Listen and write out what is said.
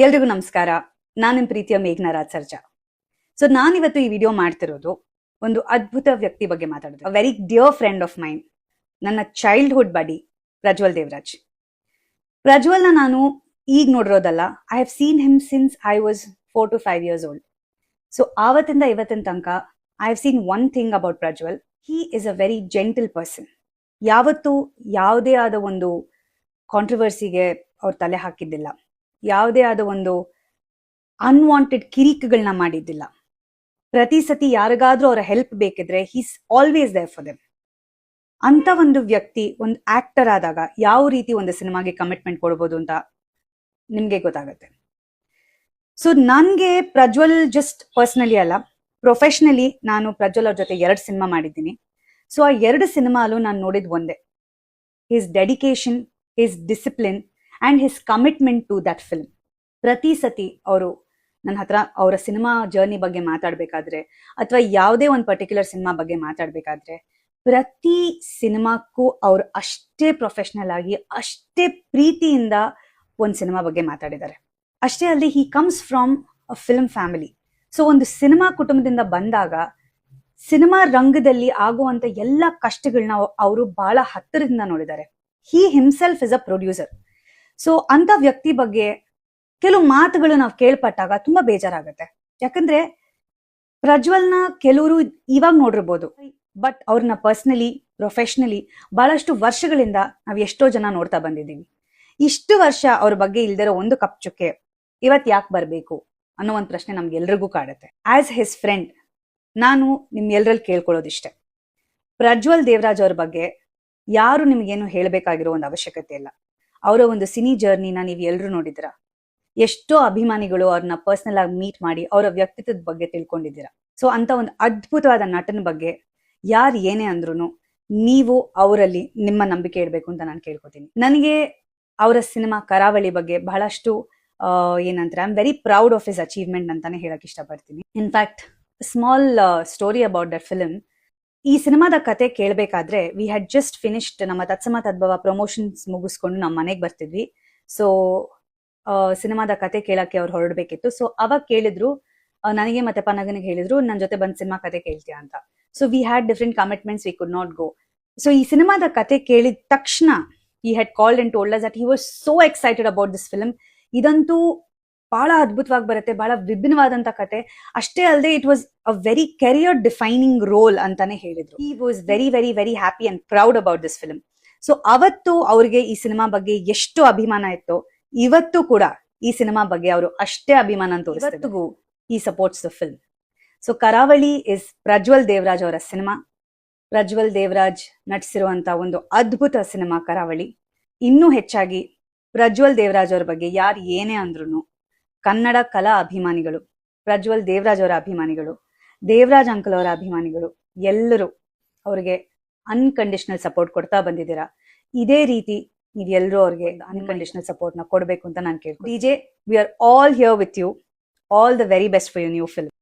ಎಲ್ರಿಗೂ ನಮಸ್ಕಾರ. ನಾನು ನಿಮ್ಮ ಪ್ರೀತಿಯ ಮೇಘನಾ ರಾಜ್ ಸರ್ಜಾ. ಸೊ ನಾನಿವತ್ತು ಈ ವಿಡಿಯೋ ಮಾಡ್ತಿರೋದು ಒಂದು ಅದ್ಭುತ ವ್ಯಕ್ತಿ ಬಗ್ಗೆ ಮಾತಾಡೋದು. A very dear friend of mine, ನನ್ನ ಚೈಲ್ಡ್ಹುಡ್ ಬಡಿ ಪ್ರಜ್ವಲ್ ದೇವರಾಜ್. ಪ್ರಜ್ವಲ್ನ ನಾನು ಈಗ ನೋಡಿರೋದಲ್ಲ, I have seen him since I was 4 to 5 years old. So ಆವತ್ತಿಂದ ಇವತ್ತಿನ ತನಕ I have seen one thing about Prajwal. He is a very gentle person. ಯಾವತ್ತೂ ಯಾವುದೇ ಆದ ಒಂದು ಕಾಂಟ್ರವರ್ಸಿಗೆ ಅವ್ರು ತಲೆ ಹಾಕಿದ್ದಿಲ್ಲ, ಯಾವುದೇ ಆದ ಒಂದು ಅನ್ವಾಂಟೆಡ್ ಕಿರಿಕುಗಳನ್ನ ಮಾಡಿದ್ದಿಲ್ಲ. ಪ್ರತಿ ಸತಿ ಯಾರಿಗಾದ್ರೂ ಅವರ ಹೆಲ್ಪ್ ಬೇಕಿದ್ರೆ he's always there for them. ಅಂತ ಒಂದು ವ್ಯಕ್ತಿ ಒಂದು ಆಕ್ಟರ್ ಆದಾಗ ಯಾವ ರೀತಿ ಒಂದು ಸಿನಿಮಾಗೆ ಕಮಿಟ್ಮೆಂಟ್ ಕೊಡ್ಬೋದು ಅಂತ ನಿಮ್ಗೆ ಗೊತ್ತಾಗತ್ತೆ. ಸೊ ನನ್ಗೆ ಪ್ರಜ್ವಲ್ ಜಸ್ಟ್ ಪರ್ಸನಲಿ ಅಲ್ಲ, ಪ್ರೊಫೆಷನಲಿ ನಾನು ಪ್ರಜ್ವಲ್ ಅವ್ರ ಜೊತೆ 2 ಸಿನಿಮಾ ಮಾಡಿದ್ದೀನಿ. ಸೊ ಆ 2 ಸಿನಿಮಾಲು ನಾನು ನೋಡಿದ್ ಒಂದೇ, his dedication, his discipline and his commitment to that film. ಪ್ರತಿ ಸತಿ ಅವರು ನನ್ನ ಹತ್ರ ಅವರ ಸಿನಿಮಾ ಜರ್ನಿ ಬಗ್ಗೆ ಮಾತಾಡ್ಬೇಕಾದ್ರೆ ಅಥವಾ ಯಾವುದೇ ಒಂದು ಪರ್ಟಿಕ್ಯುಲರ್ ಸಿನಿಮಾ ಬಗ್ಗೆ ಮಾತಾಡ್ಬೇಕಾದ್ರೆ ಪ್ರತಿ ಸಿನಿಮಾಕ್ಕೂ ಅವರು ಅಷ್ಟೇ ಪ್ರೊಫೆಷನಲ್ ಆಗಿ ಅಷ್ಟೇ ಪ್ರೀತಿಯಿಂದ ಒಂದು ಸಿನಿಮಾ ಬಗ್ಗೆ ಮಾತಾಡಿದ್ದಾರೆ. ಅಷ್ಟೇ ಅಲ್ಲದೆ he comes from a film family. So ಒಂದು ಸಿನಿಮಾ ಕುಟುಂಬದಿಂದ ಬಂದಾಗ ಸಿನಿಮಾ ರಂಗದಲ್ಲಿ ಆಗುವಂತ ಎಲ್ಲ ಕಷ್ಟಗಳನ್ನ ಅವರು ಬಹಳ ಹತ್ತಿರದಿಂದ ನೋಡಿದ್ದಾರೆ. ಹಿ himself is a producer. So ಅಂತ ವ್ಯಕ್ತಿ ಬಗ್ಗೆ ಕೆಲವು ಮಾತುಗಳು ನಾವು ಕೇಳ್ಪಟ್ಟಾಗ ತುಂಬಾ ಬೇಜಾರಾಗತ್ತೆ. ಯಾಕಂದ್ರೆ ಪ್ರಜ್ವಲ್ನ ಕೆಲವರು ಇವಾಗ ನೋಡಿರ್ಬೋದು, ಬಟ್ ಅವ್ರನ್ನ ಪರ್ಸನಲಿ, ಪ್ರೊಫೆಷನಲಿ ಬಹಳಷ್ಟು ವರ್ಷಗಳಿಂದ ನಾವು ಎಷ್ಟೋ ಜನ ನೋಡ್ತಾ ಬಂದಿದ್ದೀವಿ. ಇಷ್ಟು ವರ್ಷ ಅವ್ರ ಬಗ್ಗೆ ಇಲ್ದಿರೋ ಒಂದು ಕಪ್ ಚುಕ್ಕೆ ಇವತ್ ಯಾಕೆ ಬರ್ಬೇಕು ಅನ್ನೋ ಒಂದು ಪ್ರಶ್ನೆ ನಮ್ಗೆಲ್ರಿಗೂ ಕಾಡುತ್ತೆ. ಆಸ್ ಹಿಸ್ ಫ್ರೆಂಡ್ ನಾನು ನಿಮ್ ಎಲ್ರಲ್ಲಿ ಕೇಳ್ಕೊಳ್ಳೋದಿಷ್ಟೆ, ಪ್ರಜ್ವಲ್ ದೇವರಾಜ್ ಅವ್ರ ಬಗ್ಗೆ ಯಾರು ನಿಮ್ಗೇನು ಹೇಳ್ಬೇಕಾಗಿರೋ ಒಂದು ಅವಶ್ಯಕತೆ ಇಲ್ಲ. ಅವರ ಒಂದು ಸಿನಿ ಜರ್ನಿನ ನೀವು ಎಲ್ಲರೂ ನೋಡಿದಿರ. ಎಷ್ಟೋ ಅಭಿಮಾನಿಗಳು ಅವ್ರನ್ನ ಪರ್ಸನಲ್ ಆಗಿ ಮೀಟ್ ಮಾಡಿ ಅವರ ವ್ಯಕ್ತಿತ್ವದ ಬಗ್ಗೆ ತಿಳ್ಕೊಂಡಿದ್ದೀರಾ. ಸೊ ಅಂತ ಒಂದು ಅದ್ಭುತವಾದ ನಟನ ಬಗ್ಗೆ ಯಾರು ಏನೇ ಅಂದ್ರೂ ನೀವು ಅವರಲ್ಲಿ ನಿಮ್ಮ ನಂಬಿಕೆ ಇಡಬೇಕು ಅಂತ ನಾನು ಕೇಳ್ಕೊತೀನಿ. ನನಗೆ ಅವರ ಸಿನಿಮಾ ಕರಾವಳಿ ಬಗ್ಗೆ ಬಹಳಷ್ಟು ಏನಂತಾರೆ, I am very proud of his achievement ಅಂತಾನೆ ಹೇಳಕ್ ಇಷ್ಟಪಡ್ತೀನಿ. In fact small story about that film. ಈ ಸಿನಿಮಾದ ಕತೆ ಕೇಳಬೇಕಾದ್ರೆ ವಿ ಹ್ಯಾಡ್ ಜಸ್ಟ್ ಫಿನಿಶ್ಡ್ ನಮ್ಮ ತತ್ಸಮ ತದ್ಭವ ಪ್ರಮೋಷನ್ಸ್ ಮುಗಿಸ್ಕೊಂಡು ನಮ್ಮ ಮನೆಗೆ ಬರ್ತಿದ್ವಿ. ಸೊ ಸಿನಿಮಾದ ಕತೆ ಕೇಳಕ್ಕೆ ಅವ್ರು ಹೊರಡ್ಬೇಕಿತ್ತು. ಸೊ ಅವಾಗ ಕೇಳಿದ್ರು, ನನಗೆ ಮತ್ತೆ ಪನಗನಿಗೆ ಹೇಳಿದ್ರು ನನ್ನ ಜೊತೆ ಬಂದ್ ಸಿನಿಮಾ ಕತೆ ಕೇಳ್ತೀಯಾ ಅಂತ. So we had different commitments, we could not go. So ಈ ಸಿನಿಮಾದ ಕತೆ ಕೇಳಿದ ತಕ್ಷಣ he had called and told us that he was so excited about this film. ಇದಂತೂ ಬಹಳ ಅದ್ಭುತವಾಗಿ ಬರುತ್ತೆ, ಬಹಳ ವಿಭಿನ್ನವಾದಂತ ಕತೆ. ಅಷ್ಟೇ ಅಲ್ಲದೆ it was a very career defining role ಅಂತಾನೆ ಹೇಳಿದ್ರು. he was very very very happy and proud about this film. So ಅವತ್ತು ಅವ್ರಿಗೆ ಈ ಸಿನಿಮಾ ಬಗ್ಗೆ ಎಷ್ಟು ಅಭಿಮಾನ ಇತ್ತು, ಇವತ್ತು ಕೂಡ ಈ ಸಿನಿಮಾ ಬಗ್ಗೆ ಅವರು ಅಷ್ಟೇ ಅಭಿಮಾನ ತೋರಿಸ್ತಾರೆ. ಇವತ್ತಿಗೂ he supports the film. So ಕರಾವಳಿ ಇಸ್ ಪ್ರಜ್ವಲ್ ದೇವರಾಜ್ ಅವರ ಸಿನಿಮಾ. ಪ್ರಜ್ವಲ್ ದೇವರಾಜ್ ನಟಿಸಿರುವಂತ ಒಂದು ಅದ್ಭುತ ಸಿನಿಮಾ ಕರಾವಳಿ. ಇನ್ನೂ ಹೆಚ್ಚಾಗಿ ಪ್ರಜ್ವಲ್ ದೇವರಾಜ್ ಅವರ ಬಗ್ಗೆ ಯಾರು ಏನೇ ಅಂದ್ರೂ ಕನ್ನಡ ಕಲಾ ಅಭಿಮಾನಿಗಳು, ಪ್ರಜ್ವಲ್ ದೇವರಾಜ್ ಅವರ ಅಭಿಮಾನಿಗಳು, ದೇವರಾಜ್ ಅಂಕಲ್ ಅವರ ಅಭಿಮಾನಿಗಳು ಎಲ್ಲರೂ ಅವ್ರಿಗೆ ಅನ್ಕಂಡೀಷನಲ್ ಸಪೋರ್ಟ್ ಕೊಡ್ತಾ ಬಂದಿದ್ದೀರಾ. ಇದೇ ರೀತಿ ನೀವೆಲ್ಲರೂ ಅವ್ರಿಗೆ ಅನ್ಕಂಡೀಷನಲ್ ಸಪೋರ್ಟ್ ನ ಕೊಡ್ಬೇಕು ಅಂತ ನಾನು ಕೇಳ್ತೀನಿ. DJ, we are all here with you. All the very best for your new film.